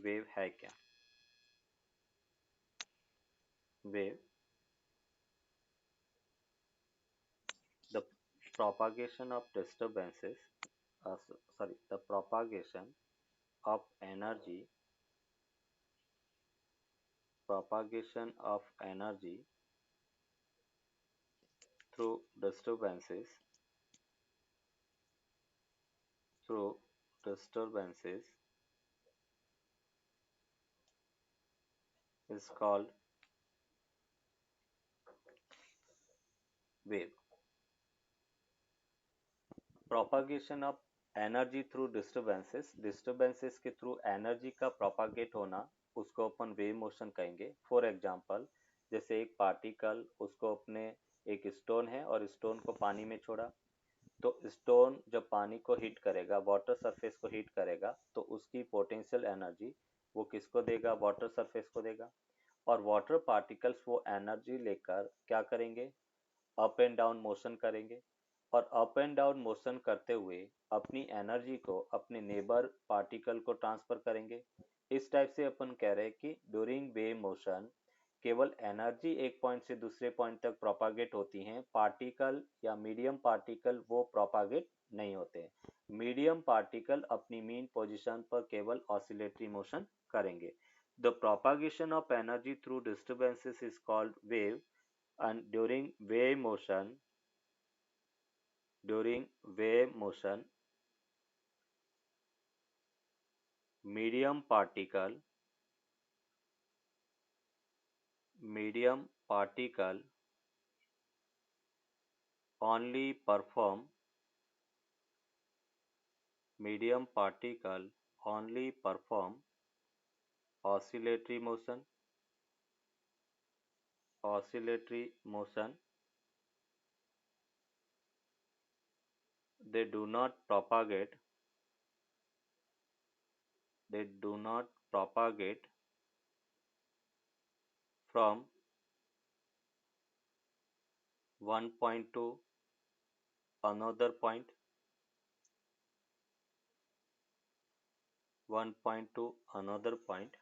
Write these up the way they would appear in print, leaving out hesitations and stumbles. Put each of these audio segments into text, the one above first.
Wave है क्या। Wave, the propagation of disturbances, the propagation of energy, propagation of energy through disturbances, through disturbances is called wave. Propagation of energy through disturbances, disturbances के through energy का propagate होना, उसको अपन wave motion कहेंगे। For example, जैसे एक particle, उसको अपने एक स्टोन है और स्टोन को पानी में छोड़ा, तो स्टोन जब पानी को हीट करेगा, वाटर सरफेस को हीट करेगा, तो उसकी पोटेंशियल एनर्जी वो किसको देगा, वाटर सरफेस को देगा। और वाटर पार्टिकल्स वो एनर्जी लेकर क्या करेंगे, अप एंड डाउन मोशन करेंगे, और अप एंड डाउन मोशन करते हुए अपनी एनर्जी को अपने नेबर पार्टिकल को ट्रांसफर करेंगे। इस टाइप से अपन कह रहे हैं कि ड्यूरिंग वेव मोशन केवल एनर्जी एक पॉइंट से दूसरे पॉइंट तक प्रोपागेट होती हैं, पार्टिकल या मीडियम पार्टिकल वो प्रोपागेट नहीं होते। मीडियम पार्टिकल अपनी मीन पोजीशन पर केवल ऑसिलेटरी मोशन करेंगे। The propagation of energy through disturbances is called wave, and during wave motion medium particle medium particle only perform medium particle only perform oscillatory motion, oscillatory motion. They do not propagate, they do not propagate from one point to another point, one point to another point.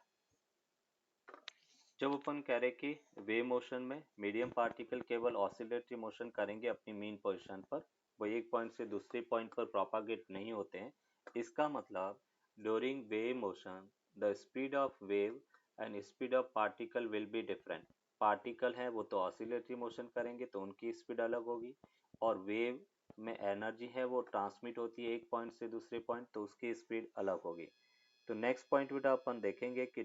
जब अपन कह रहे कि wave motion में medium particle केवल oscillatory motion करेंगे अपनी mean position पर, वो एक पॉइंट से दूसरे पॉइंट पर प्रोपागेट नहीं होते हैं, इसका मतलब during wave motion the speed of wave and speed of particle will be different. Particle है वो तो ऑसिलेटरी मोशन करेंगे तो उनकी स्पीड अलग होगी, और वेव में एनर्जी है वो ट्रांसमिट होती है एक पॉइंट से दूसरे पॉइंट, तो उसकी स्पीड अलग होगी। तो नेक्स्ट पॉइंट बेटा अपन देखेंगे कि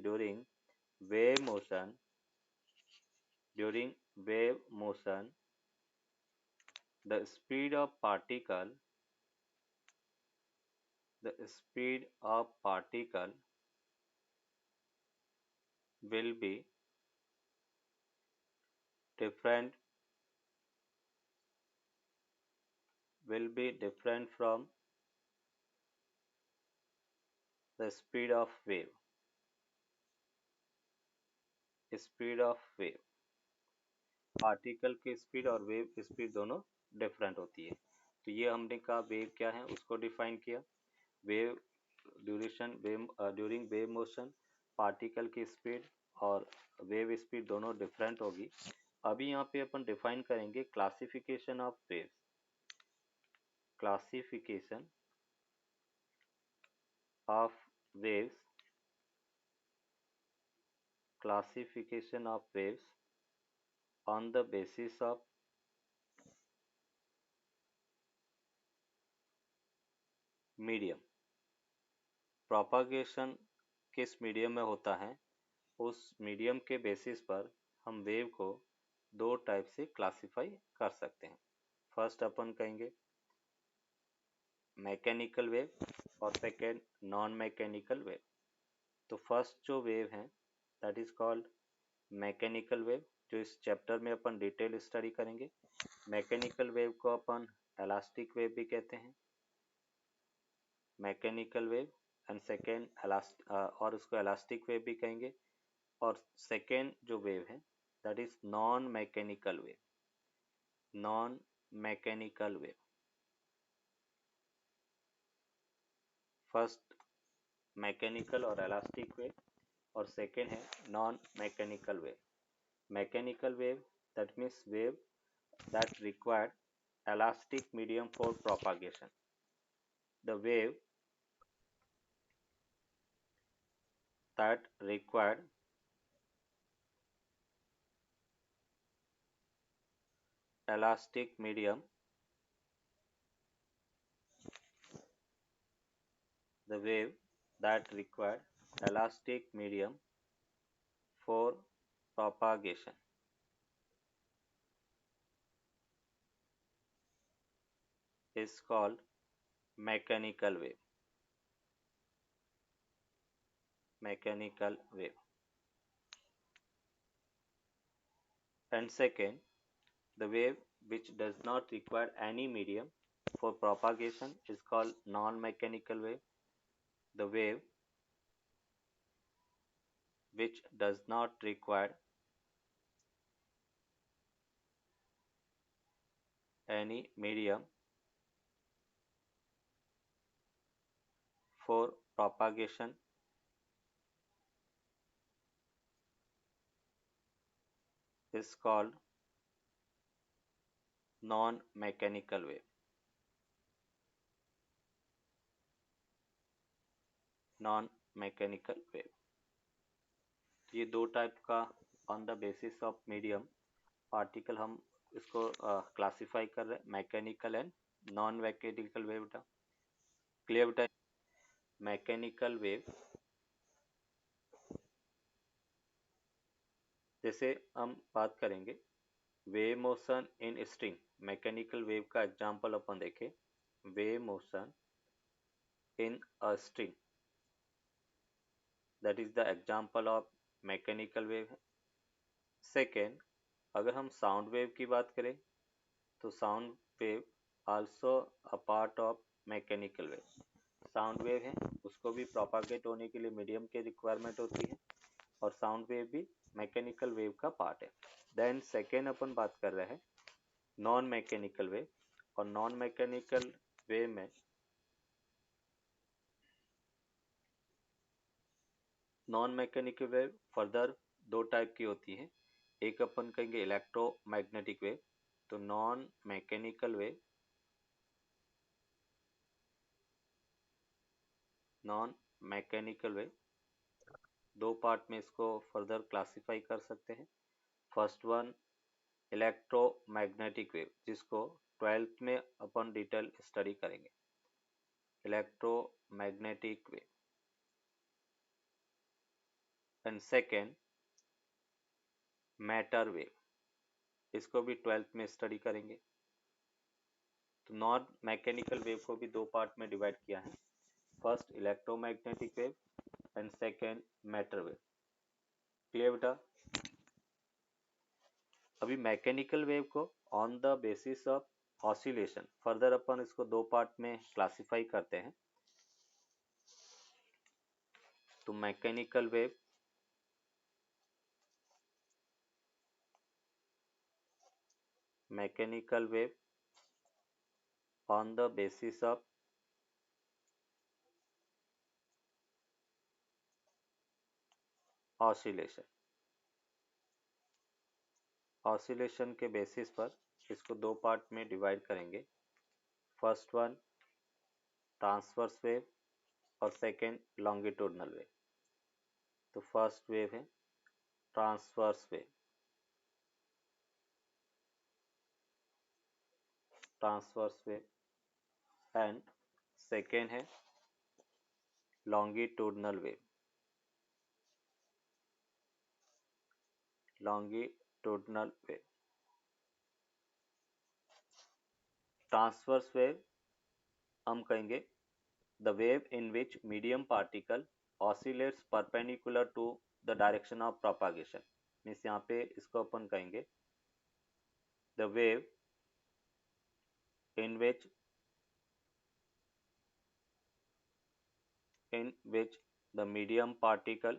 wave motion during wave motion the speed of particle the speed of particle will be different from the speed of wave। Particle की स्पीड और वेव की स्पीड दोनों डिफरेंट होती है। तो ये हमने कहा वेव क्या है उसको डिफाइन किया। Wave duration, wave during wave motion particle की स्पीड और वेव स्पीड दोनों डिफरेंट होगी। अभी यहाँ पे अपन डिफाइन करेंगे classification of waves. Classification of waves, classification of waves on the basis of medium. Propagation किस मीडियम में होता है, उस मीडियम के बेसिस पर हम वेव को दो टाइप से क्लासिफाई कर सकते हैं। फर्स्ट अपन कहेंगे मैकेनिकल वेव और सेकेंड नॉन मैकेनिकल वेव। तो फर्स्ट जो वेव है that is called mechanical wave, जो इस चैप्टर में अपन डिटेल स्टडी करेंगे। मैकेनिकल वेव को अपन इलास्टिक वेव भी कहते हैं, मैकेनिकल वेव एंड सेकेंड और उसको इलास्टिक वेव भी कहेंगे। और सेकेंड जो वेव है that is non mechanical wave, non mechanical wave. First mechanical और इलास्टिक वेव, और सेकेंड है non mechanical wave. Mechanical wave, that means wave that required elastic medium for propagation. The wave that required elastic medium, the wave that required elastic medium for propagation is called mechanical wave. Mechanical wave. And second, the wave which does not require any medium for propagation is called non-mechanical wave. The wave which does not require any medium for propagation is called non-mechanical wave. Non-mechanical wave. ये दो type का on the basis of medium particle हम इसको classify कर रहे हैं, mechanical and non mechanical wave. बेटा clear बेटा? मैकेनिकल वेव जैसे हम बात करेंगे wave motion in string. Mechanical wave का एग्जांपल अपन देखें, wave motion in a string, that is the example of mechanical wave. Second, अगर हम साउंड वेव की बात करें तो sound wave also a part of mechanical wave. Sound wave है, उसको भी प्रोपागेट होने के लिए मीडियम की रिक्वायरमेंट होती है, और साउंड वेव भी मैकेनिकल वेव का पार्ट है. देन सेकेंड अपन बात कर रहे हैं नॉन मैकेनिकल वेव, और नॉन मैकेनिकल वेव में नॉन मैकेनिकल वेव फर्दर दो टाइप की होती है. एक अपन कहेंगे इलेक्ट्रोमैग्नेटिक वेव. तो non mechanical wave, non mechanical wave दो पार्ट में इसको फर्दर क्लासिफाई कर सकते हैं. फर्स्ट वन इलेक्ट्रोमैग्नेटिक वेव, जिसको 12th में अपन डिटेल स्टडी करेंगे. Electromagnetic wave. And second matter wave, इसको भी 12th में स्टडी करेंगे. तो नॉन मैकेनिकल वेव को भी दो पार्ट में डिवाइड किया है, first electromagnetic wave and second matter wave. Clear बेटा? अभी मैकेनिकल वेव को on the basis of oscillation further अपन इसको दो पार्ट में क्लासिफाई करते हैं. तो mechanical wave on the basis of oscillation. Oscillation के बेसिस पर इसको दो पार्ट में डिवाइड करेंगे. फर्स्ट वन ट्रांसवर्स वेव और सेकेंड लॉन्गिट्यूडनल वेव. तो फर्स्ट वेव है transverse wave. Transverse wave and second है longitudinal wave. longitudinal wave. Transverse wave हम कहेंगे the wave in which medium particle oscillates perpendicular to the direction of propagation. Means यहाँ पे इसको अपन कहेंगे the wave in which the medium particle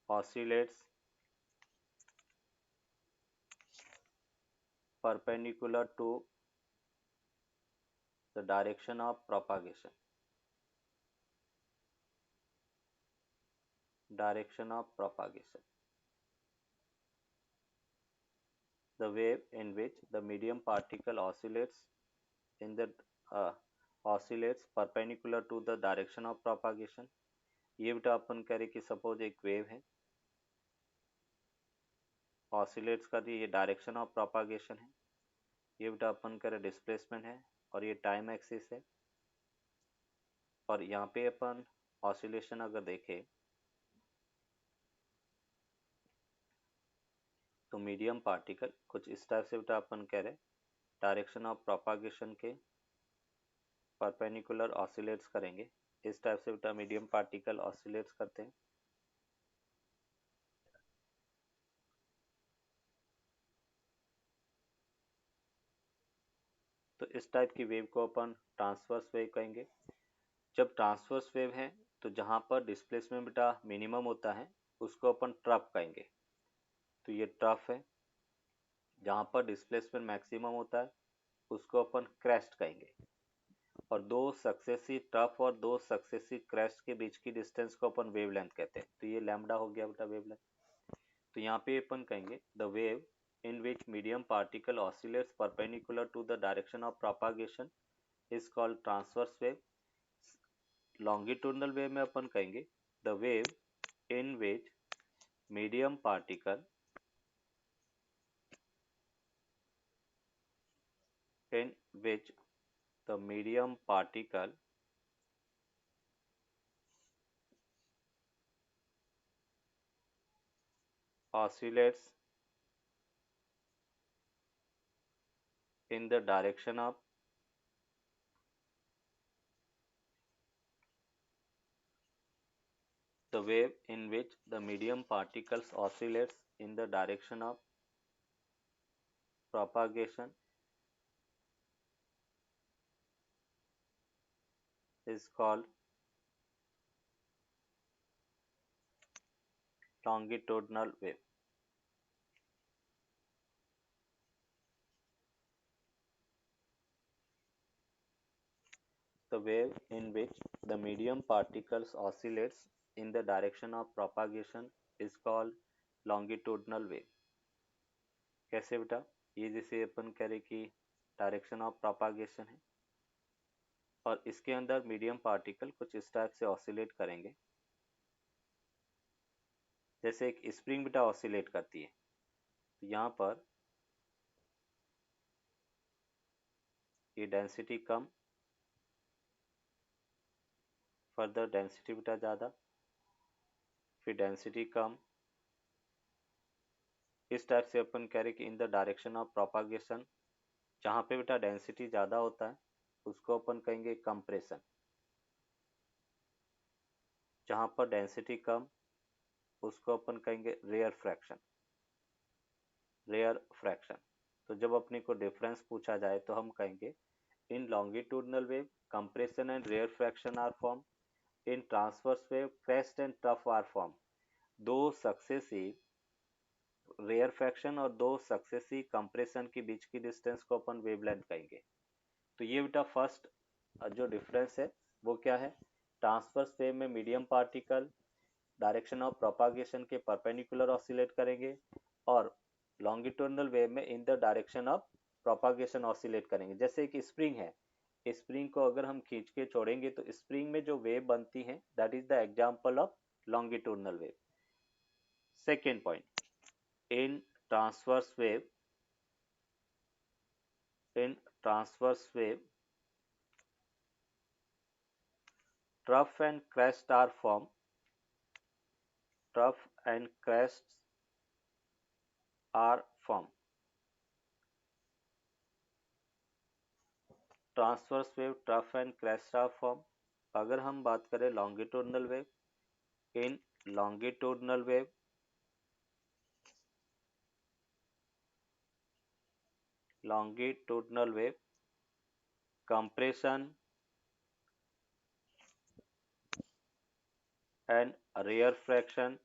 oscillates perpendicular to the direction of propagation. Direction of propagation. The wave in which the medium particle oscillates in the uh, oscillates perpendicular to the direction of propagation. ये बेटा अपन कह रहे कि suppose एक wave है, oscillates कर रही है, ये डायरेक्शन ऑफ प्रोपागेशन है. ये बेटा अपन कह रहे डिस्प्लेसमेंट है और ये टाइम एक्सिस है. और यहाँ पे अपन ऑसिलेशन अगर देखें तो मीडियम पार्टिकल कुछ इस टाइप से बेटा अपन कह रहे डायरेक्शन ऑफ प्रोपागेशन के परपेंडिकुलर ऑसिलेट्स करेंगे. इस टाइप से बेटा मीडियम पार्टिकल ऑसिलेट्स करते हैं. तो इस टाइप की वेव को अपन ट्रांसवर्स वेव कहेंगे. जब ट्रांसवर्स वेव है तो जहाँ पर डिस्प्लेसमेंट बेटा मिनिमम होता है उसको अपन ट्रफ कहेंगे. तो ये ट्रफ है. जहाँ पर डिस्प्लेसमेंट मैक्सिमम होता है उसको अपन क्रेस्ट कहेंगे. और दो सक्सेसिव ट्रफ और दो सक्सेसिव क्रेस्ट के बीच की डिस्टेंस को अपन वेवलेंथ कहते हैं. तो ये लैम्डा हो गया बेटा वेवलेंथ. तो यहाँ पे अपन कहेंगे the wave in which medium particle oscillates perpendicular to the direction of propagation is called transverse wave. Longitudinal wave में अपन कहेंगे the wave in which medium particle in which the medium particle oscillates in the direction of the wave in which the medium particles oscillates in the direction of propagation is called longitudinal wave. The wave in which the medium particles oscillates in the direction of propagation is called longitudinal wave. कैसे बेटा? ये जैसे अपन कह रहे कि direction of propagation है और इसके अंदर मीडियम पार्टिकल कुछ इस टाइप से ऑसिलेट करेंगे. जैसे एक स्प्रिंग बेटा ऑसिलेट करती है. तो यहाँ पर ये डेंसिटी कम, फर्दर डेंसिटी बेटा ज़्यादा, फिर डेंसिटी कम. इस टाइप से अपन कह रहे कि in the direction of propagation जहाँ पे बेटा डेंसिटी ज़्यादा होता है उसको अपन कहेंगे कंप्रेशन. जहाँ पर डेंसिटी कम उसको अपन कहेंगे रेयर फ्रैक्शन. Rare fraction. तो जब अपने को डिफरेंस पूछा जाए तो हम कहेंगे in longitudinal wave compression and rarefaction are form. In transverse wave crest and trough are form. दो सक्सेसिव रेयर फ्रैक्शन और दो सक्सेसिव कंप्रेशन के बीच की डिस्टेंस को अपन वेवलेंथ कहेंगे. तो ये बेटा फर्स्ट जो डिफरेंस है वो क्या है? ट्रांसवर्स वेव में medium particle direction of propagation के परपेंडिकुलर ऑसिलेट करेंगे और लॉन्गिट्यूडनल वेव में in the direction of propagation oscillate करेंगे. जैसे एक स्प्रिंग है, स्प्रिंग को अगर हम खींच के छोड़ेंगे तो स्प्रिंग में जो वेव बनती है that is the example of longitudinal wave. Second point, in transverse wave trough and crest are formed. Trough and crests are formed. Transverse wave, trough and crest are form. अगर हम बात करें longitudinal wave, in longitudinal wave compression and rear fraction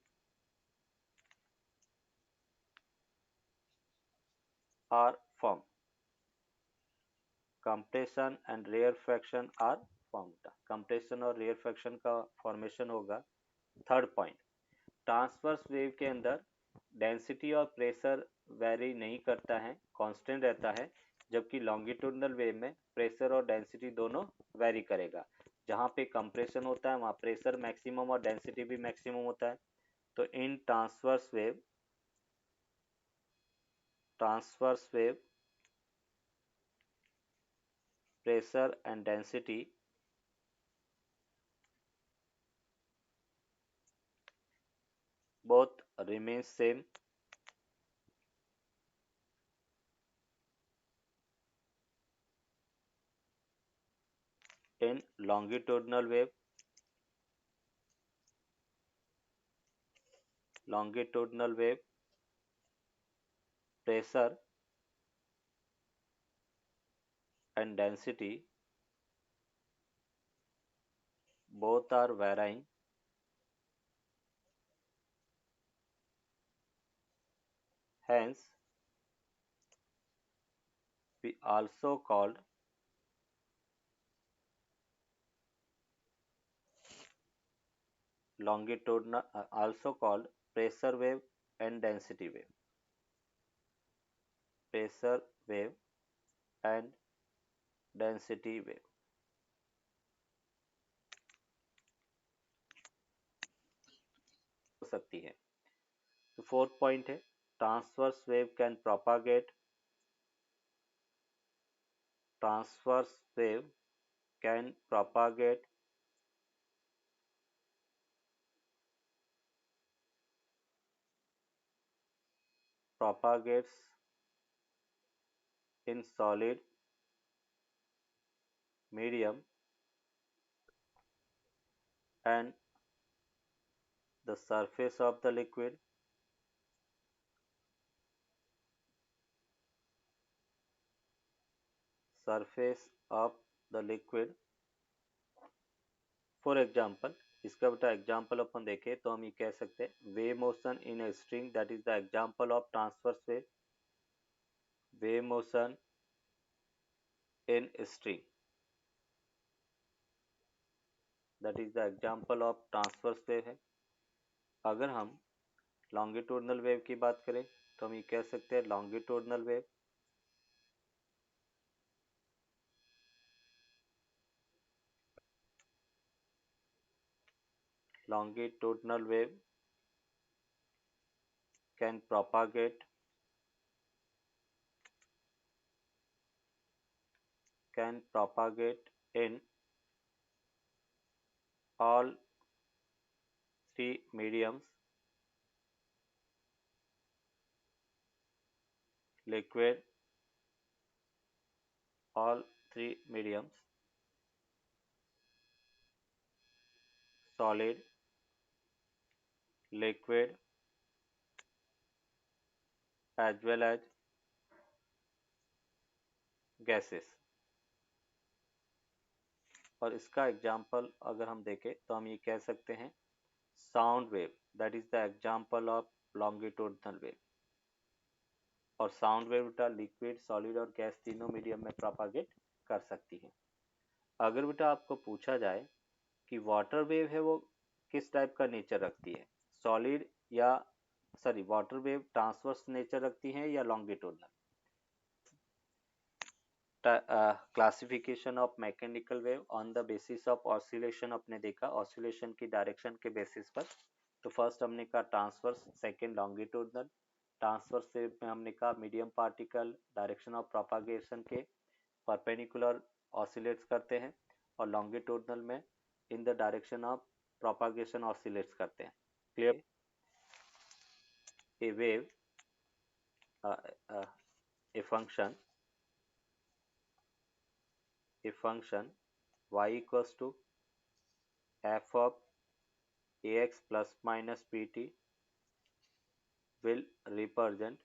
are formed. Compression and rarefaction are formed. Compression और rarefaction का formation होगा. Third point, transverse wave के अंदर density और प्रेशर वेरी नहीं करता है, कांस्टेंट रहता है, जबकि लॉन्गिट्यूडनल वेव में प्रेशर और डेंसिटी दोनों वेरी करेगा. जहाँ पे कंप्रेशन होता है वहाँ प्रेशर मैक्सिमम और डेंसिटी भी मैक्सिमम होता है. तो in transverse wave pressure and density both remain same. In longitudinal wave pressure and density both are varying. Hence, we also called longitudinal also called pressure wave and density wave. Pressure wave and density wave. हो सकती है. तो fourth point है, transverse wave can propagate. Transverse wave can propagate propagates in solid medium and the surface of the liquid. Surface of the liquid. For example, इसका बेटा example अपन देखें तो हम ये कह सकते हैं wave motion in a string, that is the example of transverse wave. Wave motion in string, that is the example of transverse wave है. अगर हम लॉन्गिट्यूडनल वेव की बात करें तो हम ये कह सकते हैं longitudinal wave can propagate in all three mediums, liquid, all three mediums, solid, liquid, as well as gases. और इसका एग्जाम्पल अगर हम देखें तो हम ये कह सकते हैं sound wave, that is the example of longitudinal wave. और साउंड वेव बेटा लिक्विड, सॉलिड और गैस तीनों मीडियम में प्रोपागेट कर सकती है. अगर बेटा आपको पूछा जाए कि वाटर वेव है वो किस टाइप का नेचर रखती है, सॉलिड या वाटर वेव ट्रांसवर्स नेचर रखती है या longitudinal. Classification of mechanical wave on the basis of oscillation अपने देखा, ऑसिलेशन की डायरेक्शन के बेसिस पर. तो फर्स्ट हमने कहा transverse, second longitudinal. Transverse wave में हमने कहा medium particle direction of propagation के परपेंडिकुलर ऑसिलेट्स करते हैं, और लॉन्गिट्यूडनल में in the direction of propagation oscillates करते हैं. Clear. A wave a function y equals to f of ax plus minus pt will represent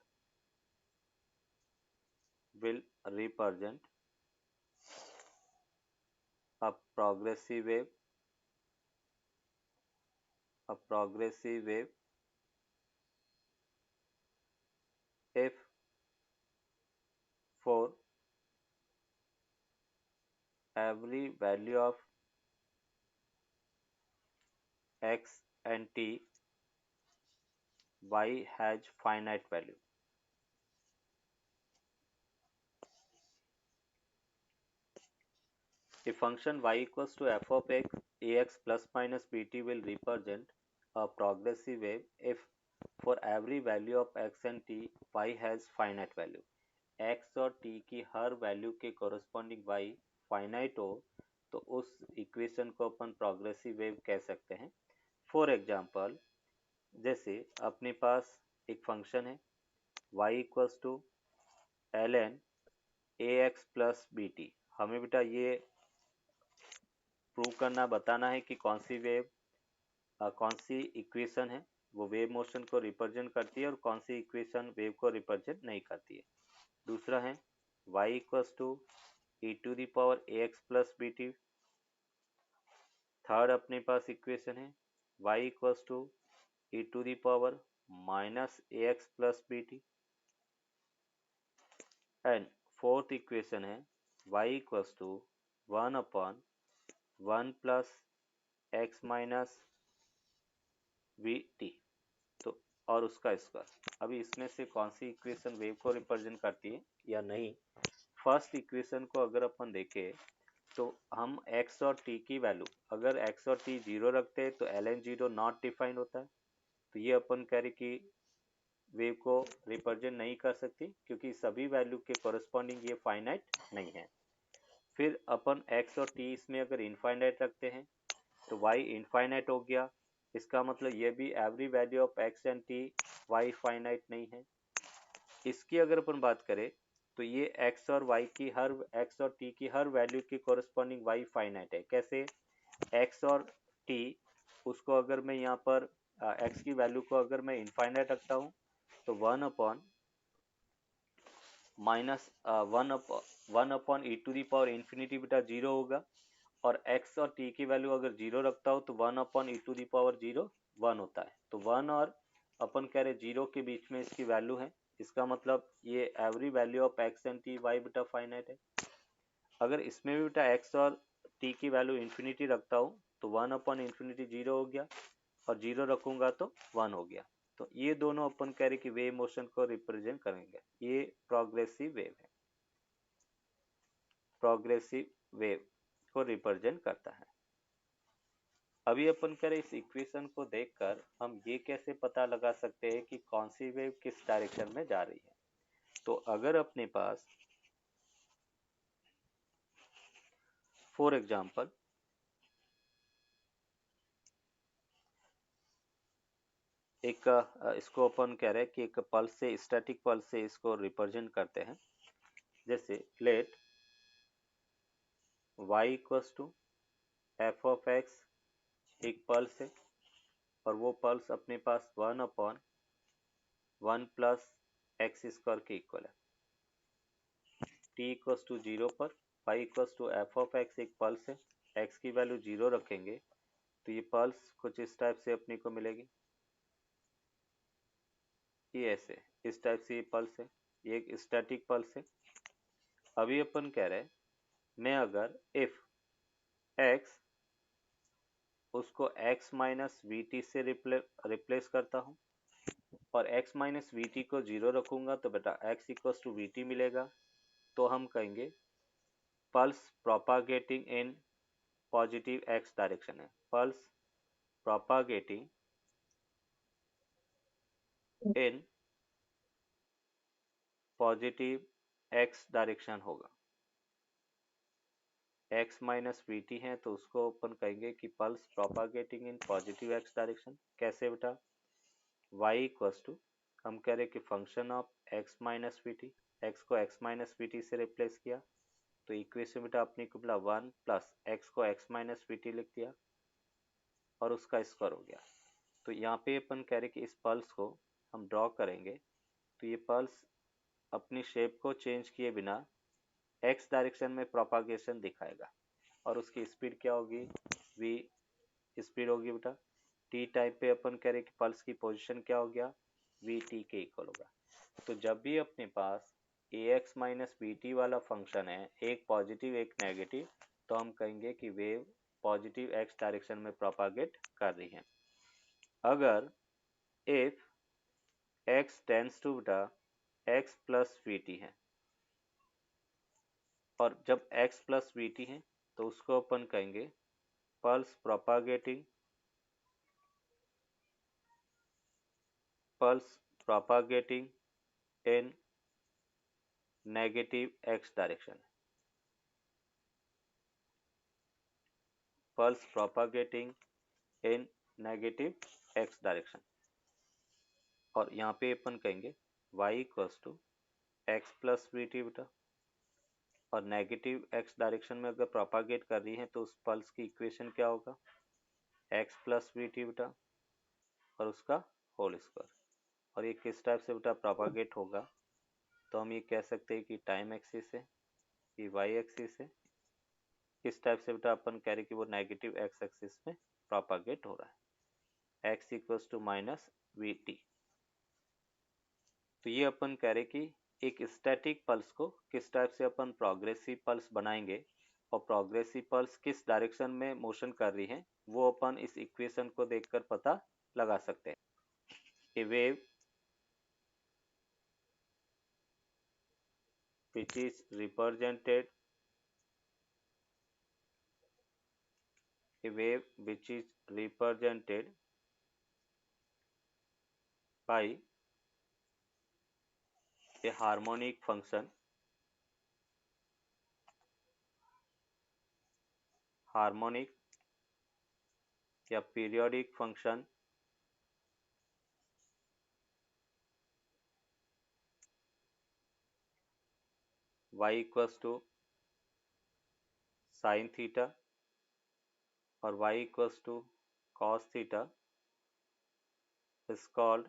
a progressive wave if for every value of x and t, y has finite value. The function y equals to f of x, ax plus minus bt will represent a progressive wave if for every value of x and t, y has finite value. x और t की हर value के corresponding y finite हो तो उस equation को अपन progressive wave कह सकते हैं. फॉर एग्जांपल, जैसे अपने पास एक फंक्शन है y equals to ln ax plus bt. हमें बेटा ये प्रूव करना, बताना है कि कौन सी वेव कौन सी इक्वेशन है वो वेव मोशन को रिप्रेजेंट करती है और कौन सी इक्वेशन वेव को रिप्रेजेंट नहीं करती है. दूसरा है y equals to e to the power ax plus bt. Third अपने पास इक्वेशन है y equals to e to the power minus ax plus bt. And fourth equation है y equals to 1 upon 1 plus x minus bt. तो और उसका square. अभी इसमें से कौन सी इक्वेशन वेव को रिप्रेजेंट करती है या नहीं. फर्स्ट इक्वेशन को अगर अपन देखें तो हम x और t की वैल्यू, अगर x और t जीरो रखते हैं तो ln जीरो नॉट डिफाइंड होता है, तो ये अपन कह रहे कि वेव को रिप्रेजेंट नहीं कर सकती क्योंकि सभी वैल्यू के कोरस्पॉन्डिंग ये फाइनाइट नहीं है. फिर अपन x और t इसमें अगर इनफाइनाइट रखते हैं तो y इनफाइनाइट हो गया. इसका मतलब ये भी every value of x and t y finite नहीं है. इसकी अगर अपन बात करें तो ये x और y की हर x और t की हर वैल्यू की कोरस्पॉन्डिंग y फाइनाइट है. कैसे? x और t उसको अगर मैं यहाँ पर x की वैल्यू को अगर मैं इनफाइनाइट रखता हूँ तो 1 upon minus 1 upon e to the power infinity बेटा जीरो होगा. और x और t की वैल्यू अगर जीरो रखता हो तो 1 upon e to the power zero 1 होता है. तो 1 और अपन कह रहे जीरो के बीच में इसकी वैल्यू है. इसका मतलब ये every value of x and t y बेटा फाइनाइट है. अगर इसमें भी बेटा x और t की वैल्यू इन्फिनिटी रखता हूँ तो 1 अपॉन इन्फिनिटी जीरो हो गया और जीरो रखूंगा तो 1 हो गया. तो ये दोनों अपन कह रहे कि वेव मोशन को रिप्रेजेंट करेंगे. ये प्रोग्रेसिव वेव है, प्रोग्रेसिव वेव को रिप्रेजेंट करता है. अभी अपन करें इस इक्वेशन को देखकर हम ये कैसे पता लगा सकते हैं कि कौन सी वेव किस डायरेक्शन में जा रही है. तो अगर अपने पास फॉर एग्जांपल एक इसको अपन कह रहे हैं कि एक पल्स से, स्टैटिक पल्स से इसको रिप्रेजेंट करते हैं. जैसे let y equals to f of x एक पल्स है और वो पल्स अपने पास 1 अपॉन 1 प्लस एक्स स्क्वायर के इक्वल है. t इक्वल्स टू जीरो पर y equals to f of x एक पल्स है. x की वैल्यू जीरो रखेंगे तो ये पल्स कुछ इस टाइप से अपने को मिलेगी. ये ऐसे इस टाइप से ये पल्स है. ये एक स्टैटिक पल्स है. अभी अपन कह रहे हैं मैं अगर इफ x उसको x माइनस वी टी से रिप्लेस करता हूँ और x माइनस वी टी को जीरो रखूंगा तो बेटा x equals to V T मिलेगा. तो हम कहेंगे pulse propagating in positive x direction है. Pulse propagating in positive x direction होगा. x माइनस वी टी है तो उसको अपन कहेंगे कि pulse propagating in positive x direction. कैसे बेटा? y इक्वल्स टू, हम कह रहे कि function of x minus we T, x को x माइनस वी टी से रिप्लेस किया तो इक्वेशन बेटा अपने को बोला 1 प्लस एक्स को x माइनस वी टी लिख दिया और उसका स्क्वायर हो गया. तो यहाँ पे अपन कह रहे कि इस पल्स को हम ड्रॉ करेंगे तो ये पल्स अपनी शेप को चेंज किए बिना x डायरेक्शन में प्रोपागेशन दिखाएगा और उसकी स्पीड क्या होगी? v स्पीड होगी बेटा. टी टाइप पे अपन कह रहे कि पल्स की पोजीशन क्या हो गया? वी टी के इक्वल होगा. तो जब भी अपने पास ए एक्स माइनस बी टी वाला फंक्शन है, एक पॉजिटिव एक नेगेटिव, तो हम कहेंगे कि वेव पॉजिटिव एक्स डायरेक्शन में प्रोपागेट कर रही है। अगर इफ एक्स टेंड्स टू बेटा एक्स प्लस वी टी है, और जब एक्स प्लस वी टी है तो उसको अपन कहेंगे pulse propagating in negative x direction, pulse propagating in negative x direction. और यहाँ पे अपन कहेंगे y equals to x plus v t बेटा, और नेगेटिव एक्स डायरेक्शन में अगर प्रोपागेट कर रही है तो उस पल्स की इक्वेशन क्या होगा, एक्स प्लस वी टी बेटा और उसका होल स्क्वायर। और ये किस टाइप से बेटा प्रोपागेट होगा, तो हम ये कह सकते हैं कि टाइम एक्सिस है, ये वाई एक्सिस है, किस टाइप से बेटा अपन कह रहे कि वो नेगेटिव एक्स एक्सिस में प्रोपागेट हो रहा है, x equals to minus we t. तो ये अपन कह रहे कि एक स्टैटिक पल्स को किस टाइप से अपन प्रोग्रेसिव पल्स बनाएंगे, और प्रोग्रेसिव पल्स किस डायरेक्शन में मोशन कर रही है वो अपन इस इक्वेशन को देखकर पता लगा सकते हैं। ए wave which is represented a wave which is represented by a harmonic function, harmonic या periodic function y equals to sine theta और y equals to cos theta is called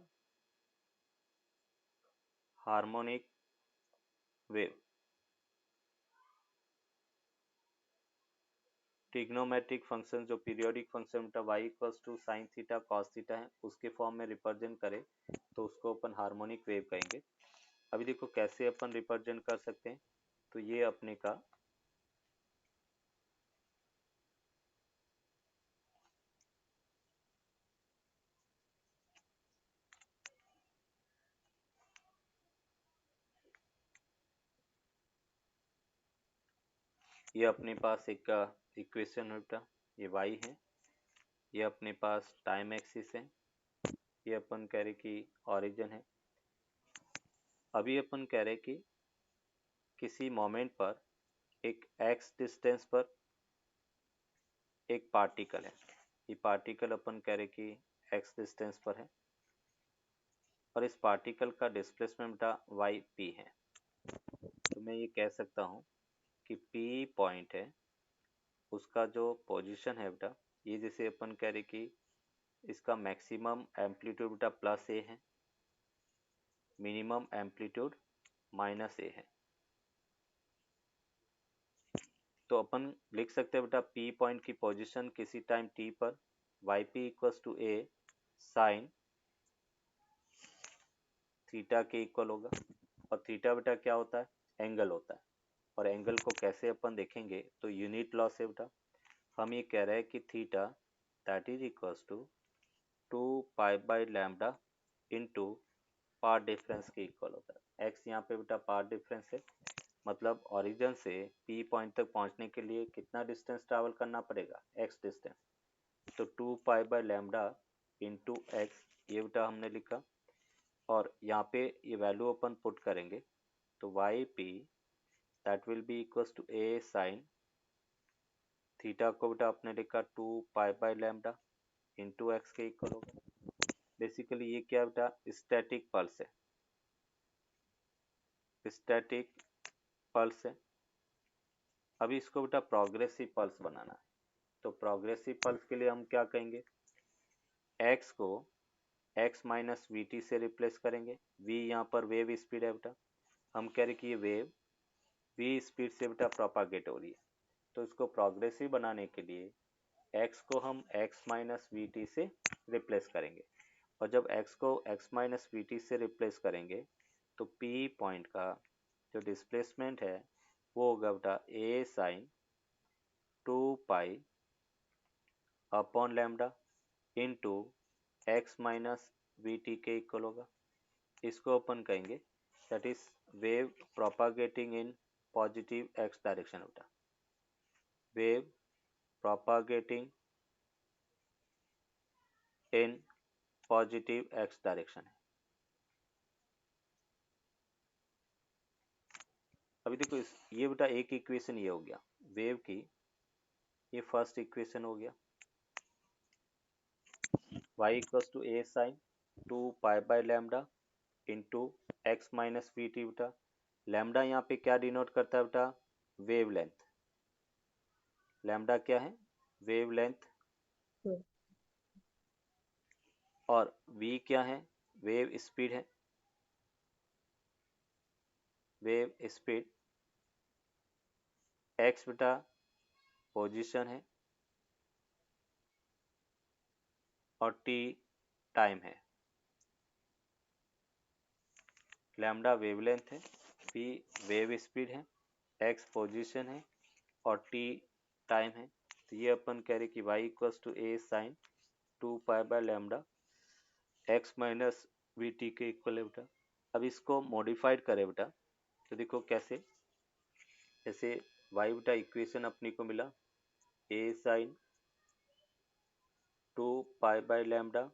harmonic wave. Trigonometric function जो periodic function y equals to sine theta cos theta है उसके form में represent करें तो उसको अपन harmonic wave कहेंगे। अभी देखो कैसे अपन रिप्रेजेंट कर सकते हैं, तो ये अपने का ये अपने पास एक इक्वेशन है बेटा, ये y है, ये अपने पास टाइम एक्सिस है, ये अपन कह रहे कि ओरिजिन है। अभी अपन कह रहे कि किसी मोमेंट पर एक x डिस्टेंस पर एक पार्टिकल है, ये पार्टिकल अपन कह रहे कि x डिस्टेंस पर है, और इस पार्टिकल का डिस्प्लेसमेंट बेटा वाई पी है। तो मैं ये कह सकता हूँ कि p पॉइंट है, उसका जो पोजीशन है बेटा, ये जैसे अपन कह रहे कि इसका मैक्सिमम एम्पलीट्यूड बेटा प्लस ए है, मिनिमम एम्पलीट्यूड माइनस ए है। तो अपन लिख सकते हैं बेटा p पॉइंट की पोजीशन किसी टाइम t पर y p equals to A sine theta के इक्वल होगा, और थीटा बेटा क्या होता है, एंगल होता है। और एंगल को कैसे अपन देखेंगे, तो यूनिट लॉ से बेटा हम ये कह रहे हैं कि theta that is equals to 2 pi lambda into path difference के इक्वल होता है। एक्स यहाँ पे बेटा पाथ डिफरेंस है, मतलब ओरिजिन से पी पॉइंट तक पहुंचने के लिए कितना डिस्टेंस ट्रैवल करना पड़ेगा, एक्स डिस्टेंस। तो 2 पाई/लैम्डा इंटू एक्स ये बेटा हमने लिखा, और यहाँ पे ये वैल्यू अपन पुट करेंगे तो y p that will be equals to A sine theta को बेटा आपने लिखा 2 पाई/लैम्डा इंटू एक्स के इक्वल होगा। बेसिकली ये क्या बेटा स्टैटिक पल्स है, स्टैटिक पल्स है। अभी इसको बेटा प्रोग्रेसिव पल्स बनाना है, तो प्रोग्रेसिव पल्स के लिए हम क्या कहेंगे, x को x माइनस वी टी से रिप्लेस करेंगे। v यहाँ पर वेव स्पीड है बेटा, हम कह रहे कि ये वेव v स्पीड से बेटा प्रोपागेट हो रही है, तो इसको प्रोग्रेसिव बनाने के लिए x को हम x माइनस वी टी से रिप्लेस करेंगे। और जब x को x माइनस वी टी से रिप्लेस करेंगे तो p पॉइंट का जो डिस्प्लेसमेंट है वो होगा बेटा A sine 2 pi upon lambda into x minus we T के इक्वल होगा। इसको अपन कहेंगे that is wave propagating in positive X direction बेटा, wave propagating in positive X direction है। अभी देखो ये बेटा एक इक्वेशन ये हो गया वेव की, ये फर्स्ट इक्वेशन हो गया y equals to A sine 2 pi by lambda into x minus we t बेटा। लैम्डा यहाँ पे क्या डिनोट करता है बेटा, वेव लेंथ। लैम्डा क्या है, वेव लेंथ। और v क्या है, वेव स्पीड है, वेव स्पीड। x बेटा पोजीशन है और t टाइम है। लैम्डा वेवलेंथ है, v वेव स्पीड है, x पोजीशन है और t टाइम है। तो ये अपन कह रहे कि y equals to A sine 2 pi by lambda x minus we T के इक्वल है बेटा। अब इसको मॉडिफाइड करें बेटा तो देखो कैसे, जैसे y बेटा इक्वेशन अपनी को मिला A sine 2 pi by lambda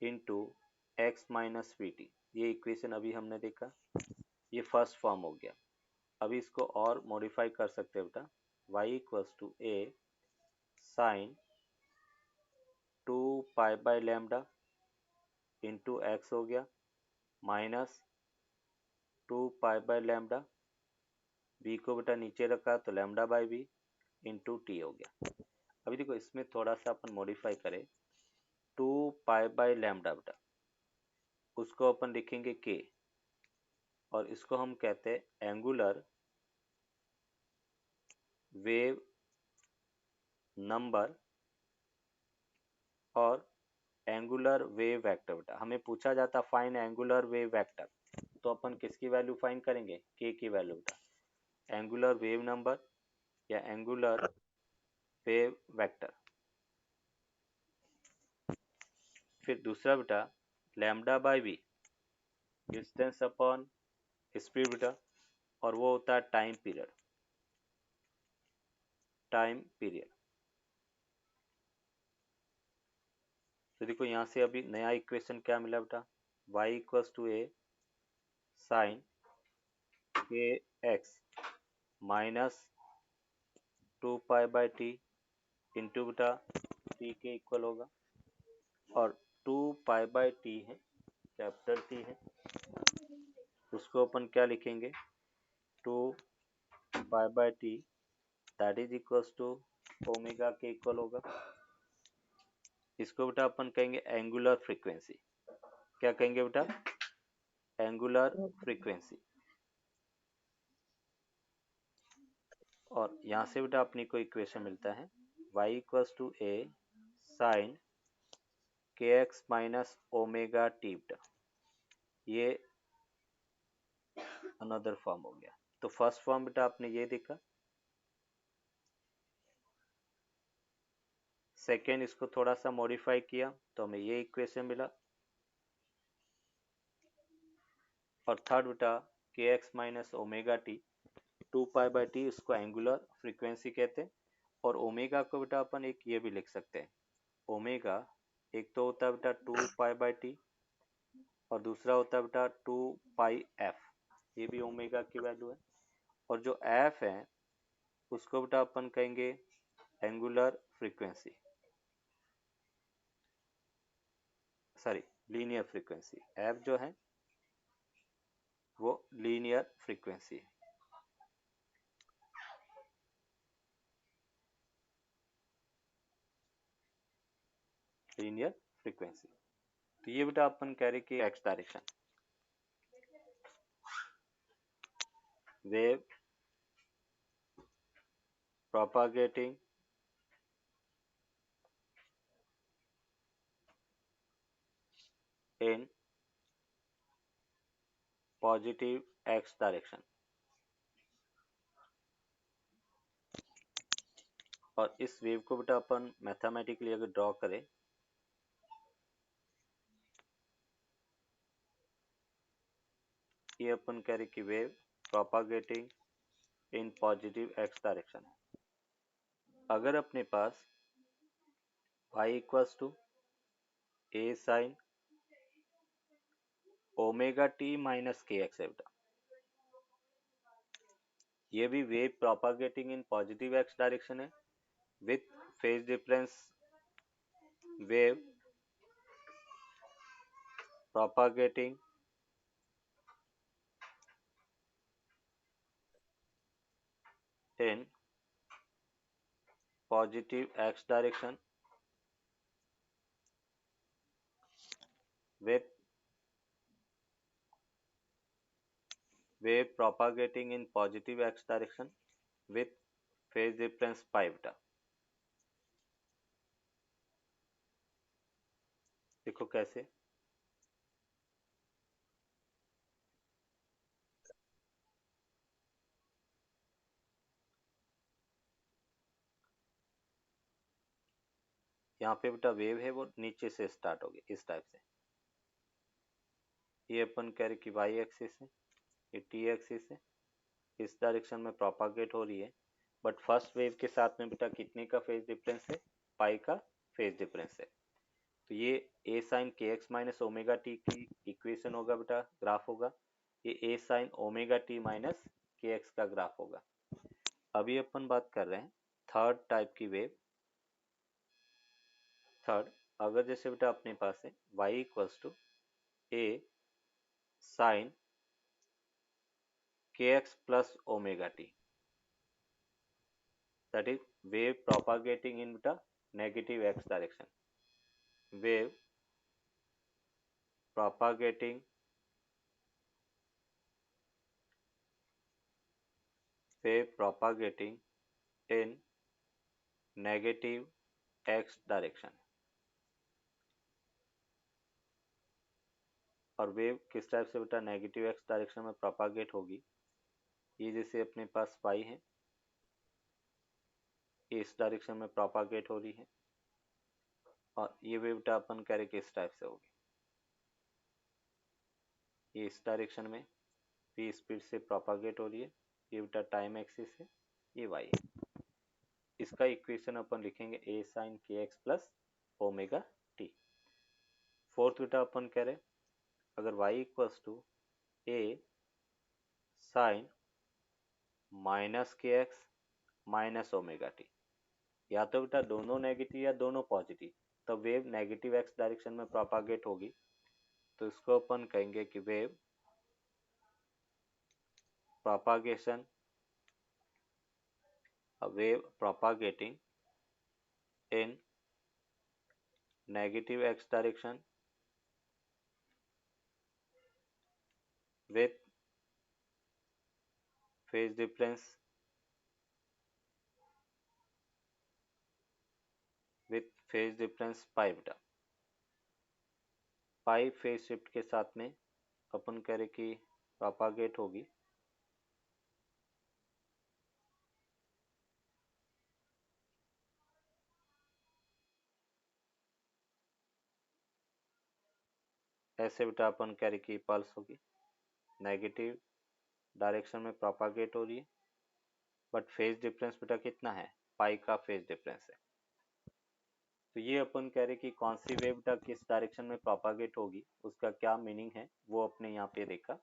into x minus we T, ये इक्वेशन अभी हमने देखा, ये फर्स्ट फॉर्म हो गया। अभी इसको और मॉडिफाई कर सकते हैं बेटा, y equals to A sine 2 pi by lambda into x हो गया minus 2 pi by lambda, b को बेटा नीचे रखा तो lambda by b into t हो गया। अभी देखो इसमें थोड़ा सा अपन मॉडिफाई करें, 2 पाई बाय लैम्डा बेटा उसको अपन लिखेंगे के, और इसको हम कहते हैं एंगुलर वेव नंबर और एंगुलर वेव वेक्टर बेटा। हमें पूछा जाता फाइंड एंगुलर वेव वेक्टर, तो अपन किसकी वैल्यू फाइंड करेंगे, के की वैल्यू बेटा, एंगुलर वेव नंबर या एंगुलर वेव वेक्टर। फिर दूसरा बेटा lambda by b distance upon speed बेटा, और वो होता है टाइम पीरियड, टाइम पीरियड। तो देखो यहाँ से अभी नया इक्वेशन क्या मिला बेटा, y equals to A sine के x minus 2 pi by T into बेटा टी के इक्वल होगा, और 2 पाई बाय टी है, कैपिटल टी है, उसको अपन क्या लिखेंगे 2 pi by T that is equals to omega के इक्वल होगा। इसको बेटा अपन कहेंगे एंगुलर फ्रीक्वेंसी। क्या कहेंगे बेटा, एंगुलर फ्रीक्वेंसी। और यहाँ से बेटा अपनी को इक्वेशन मिलता है y equals to A sine के एक्स माइनस ओमेगा टी बेटा, ये अनदर फॉर्म हो गया। तो फर्स्ट फॉर्म बेटा आपने ये देखा, सेकेंड इसको थोड़ा सा मॉडिफाई किया तो हमें ये इक्वेशन मिला, और थर्ड बेटा के x minus omega T 2 pi by T, उसको एंगुलर फ्रीक्वेंसी कहते हैं। और ओमेगा को बेटा अपन एक ये भी लिख सकते हैं, ओमेगा एक तो होता है बेटा 2 पाई बाय टी और दूसरा होता है बेटा 2 पाई एफ, ये भी ओमेगा की वैल्यू है। और जो एफ है उसको बेटा अपन कहेंगे angular frequency, sorry linear frequency. F जो है वो लीनियर फ्रीक्वेंसी है, लीनियर फ्रीक्वेंसी। तो ये बेटा अपन कह रहे कि x direction wave propagating in positive x direction. और इस वेव को बेटा अपन मैथमेटिकली अगर ड्रॉ करें, ये अपन कह रहे कि wave propagating in positive X direction है। अगर अपने पास y equals to a sine omega T minus K X है बेटा, ये भी wave propagating in positive X direction है with phase difference wave propagating in positive x direction with wave propagating in positive x direction with phase difference pi beta। देखो कैसे, यहाँ पे बेटा वेव है वो नीचे से स्टार्ट होगी इस टाइप से, ये अपन कह रहे कि y एक्सिस है, ये t एक्सिस है, इस डायरेक्शन में प्रोपागेट हो रही है। बट फर्स्ट वेव के साथ में बेटा कितने का फेज डिफरेंस है, पाई का फेज डिफरेंस है। तो ये a साइन के एक्स माइनस ओमेगा टी की इक्वेशन होगा बेटा, ग्राफ होगा। ये a sine omega T minus K X का ग्राफ होगा। अभी अपन बात कर रहे हैं थर्ड टाइप की वेव। थर्ड, अगर जैसे बेटा अपने पास है y equals to a sine के X plus omega T, that is wave propagating in बेटा negative x direction, wave propagating in negative x direction. और वेव किस टाइप से बेटा नेगेटिव एक्स डायरेक्शन में प्रोपागेट होगी, ये जैसे अपने पास पाई है, ये इस डायरेक्शन में प्रोपागेट हो रही है, और ये वेव बेटा अपन कह रहे कि इस टाइप से होगी, ये इस डायरेक्शन में v स्पीड से प्रोपागेट हो रही है, ये बेटा टाइम एक्सिस है, ये y है। इसका इक्वेशन अपन लिखेंगे a साइन के X plus omega T. Fourth बेटा अपन कह रहे अगर y equals to a sine minus K x minus omega T, या तो बेटा दोनों नेगेटिव या दोनों पॉजिटिव, तो वेव नेगेटिव एक्स डायरेक्शन में प्रोपागेट होगी, तो इसको अपन कहेंगे कि wave propagation, wave propagating in negative x direction with phase difference pi बेटा। पाई फेज शिफ्ट के साथ में अपन कह रहे कि प्रोपागेट होगी, ऐसे बेटा अपन कह रहे कि पल्स होगी, नेगेटिव डायरेक्शन में प्रोपागेट हो रही है, बट फेज डिफरेंस बेटा कितना है, पाई का फेज डिफरेंस है। तो ये अपन कह रहे कि कौन सी वेव बेटा किस डायरेक्शन में प्रोपागेट होगी, उसका क्या मीनिंग है वो अपने यहाँ पे देखा।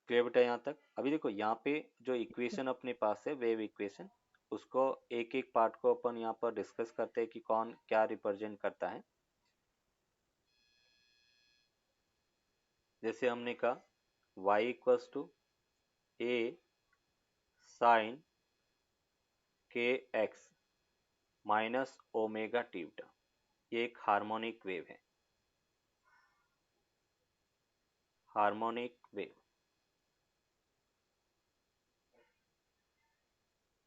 क्लियर बेटा यहाँ तक। अभी देखो यहाँ पे जो इक्वेशन अपने पास है वेव इक्वेशन, उसको एक एक पार्ट को अपन यहाँ पर डिस्कस करते हैं कि कौन क्या रिप्रेजेंट करता है। जैसे हमने कहा y equals to a sine के एक्स माइनस ओमेगा टी बेटा, ये एक हार्मोनिक वेव है, हार्मोनिक वेव।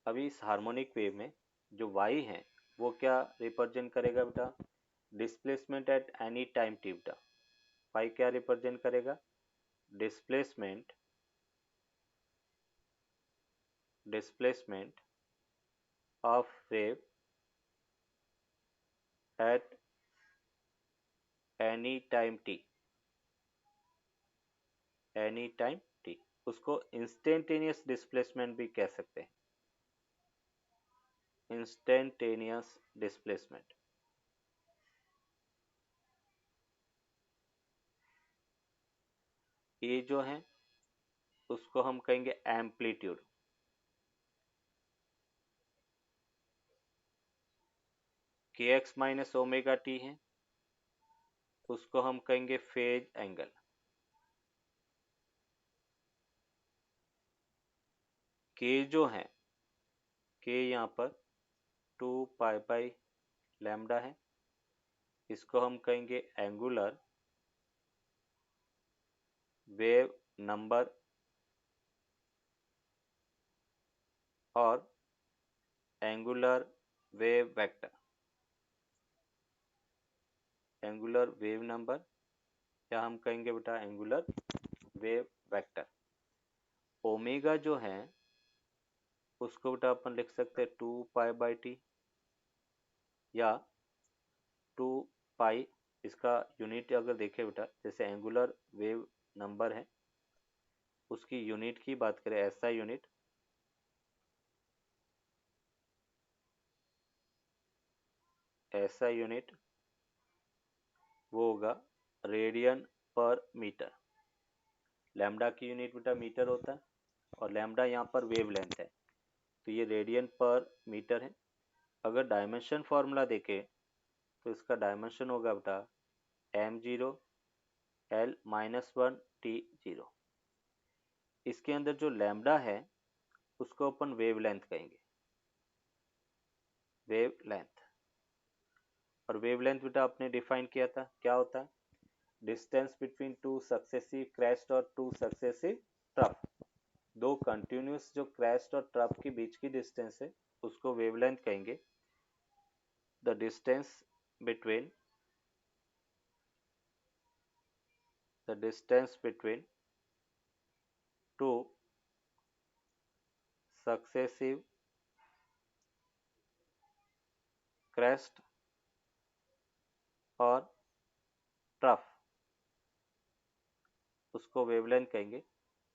अभी इस हार्मोनिक वेव में जो y है वो क्या रिप्रेजेंट करेगा बेटा, displacement at any time T बेटा। y क्या रिप्रेजेंट करेगा, displacement displacement of wave at any time T, any time T, उसको इंस्टेंटेनियस डिस्प्लेसमेंट भी कह सकते हैं, इंस्टेंटेनियस डिस्प्लेसमेंट। ये जो है उसको हम कहेंगे एम्पलीट्यूड। के एक्स माइनस ओमेगा टी है, उसको हम कहेंगे फेज एंगल। के जो है, के यहाँ पर 2 पाई बाई लैम्डा है, इसको हम कहेंगे एंगुलर वेव नंबर और angular wave vector, angular wave number या हम कहेंगे बेटा एंगुलर वेव वेक्टर। ओमेगा जो है उसको बेटा अपन लिख सकते हैं 2 पाई बाई टी या 2 पाई, इसका यूनिट अगर देखें बेटा, जैसे एंगुलर वेव नंबर है उसकी यूनिट की बात करें, ऐसा यूनिट, ऐसा यूनिट वो होगा रेडियन पर मीटर। लैम्डा की यूनिट बेटा मीटर होता है और लैम्डा यहाँ पर वेवलेंथ है, तो ये रेडियन पर मीटर है। अगर डायमेंशन फॉर्मूला देखें तो इसका डायमेंशन होगा बेटा m0 l माइनस 1 t0। इसके अंदर जो लैम्डा है उसको अपन वेवलेंथ कहेंगे, वेवलेंथ। और वेवलेंथ बेटा आपने डिफाइन किया था, क्या होता है, distance between two successive crest और टू सक्सेसिव ट्रफ। दो कंटिन्यूस जो क्रेस्ट और ट्रफ के बीच की डिस्टेंस है उसको वेवलेंथ कहेंगे। The distance between two successive crest और ट्रफ, उसको वेवलेंथ कहेंगे।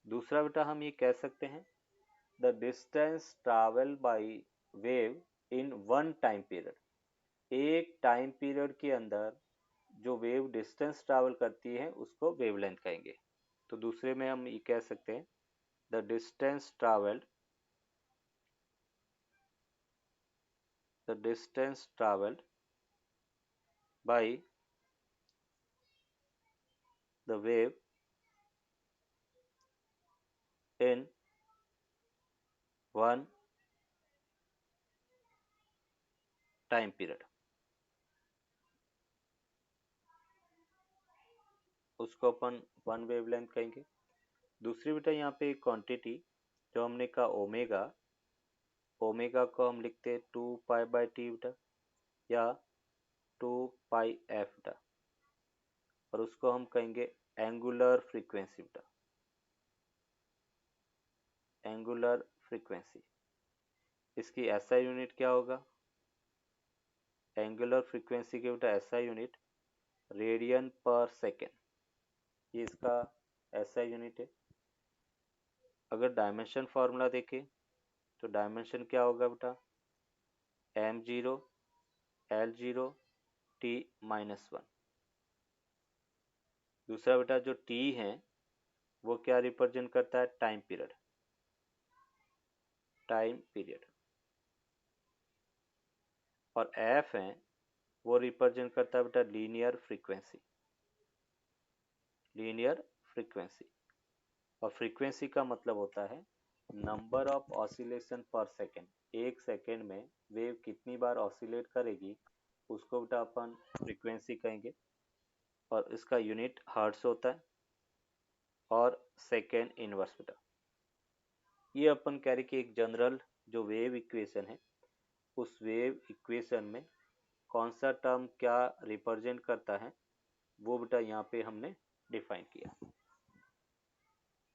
दूसरा बेटा हम ये कह सकते हैं the distance travel by wave in one time period. एक टाइम पीरियड के अंदर जो वेव डिस्टेंस ट्रैवल करती है उसको वेवलेंथ कहेंगे। तो दूसरे में हम ये कह सकते हैं the distance travelled by the wave in one time period, उसको अपन वन वेवलेंथ कहेंगे। दूसरी बेटा यहाँ पे एक क्वांटिटी जो हमने कहा ओमेगा, ओमेगा को हम लिखते हैं 2 पाई बाई टी बेटा या 2 पाई एफ बेटा, और उसको हम कहेंगे एंगुलर फ्रीक्वेंसी बेटा, एंगुलर फ्रीक्वेंसी। इसकी ऐसा यूनिट क्या होगा, एंगुलर फ्रीक्वेंसी के बेटा ऐसा यूनिट रेडियन पर सेकेंड, ये इसका ऐसा यूनिट है। अगर डायमेंशन फार्मूला देखें तो डायमेंशन क्या होगा बेटा m0 l0 t माइनस 1। दूसरा बेटा जो t है वो क्या रिप्रेजेंट करता है, टाइम पीरियड, टाइम पीरियड। और f है वो रिप्रेजेंट करता है बेटा लीनियर फ्रीक्वेंसी, लीनियर फ्रीक्वेंसी। और फ्रीक्वेंसी का मतलब होता है नंबर ऑफ ऑसिलेशन पर सेकेंड, एक सेकेंड में वेव कितनी बार ऑसिलेट करेगी उसको बेटा अपन फ्रीक्वेंसी कहेंगे, और इसका यूनिट हर्ट्ज होता है और सेकेंड इनवर्स बेटा। ये अपन कह रहे कि एक जनरल जो वेव इक्वेशन है उस वेव इक्वेशन में कौन सा टर्म क्या रिप्रेजेंट करता है वो बेटा यहाँ पे हमने डिफाइन किया।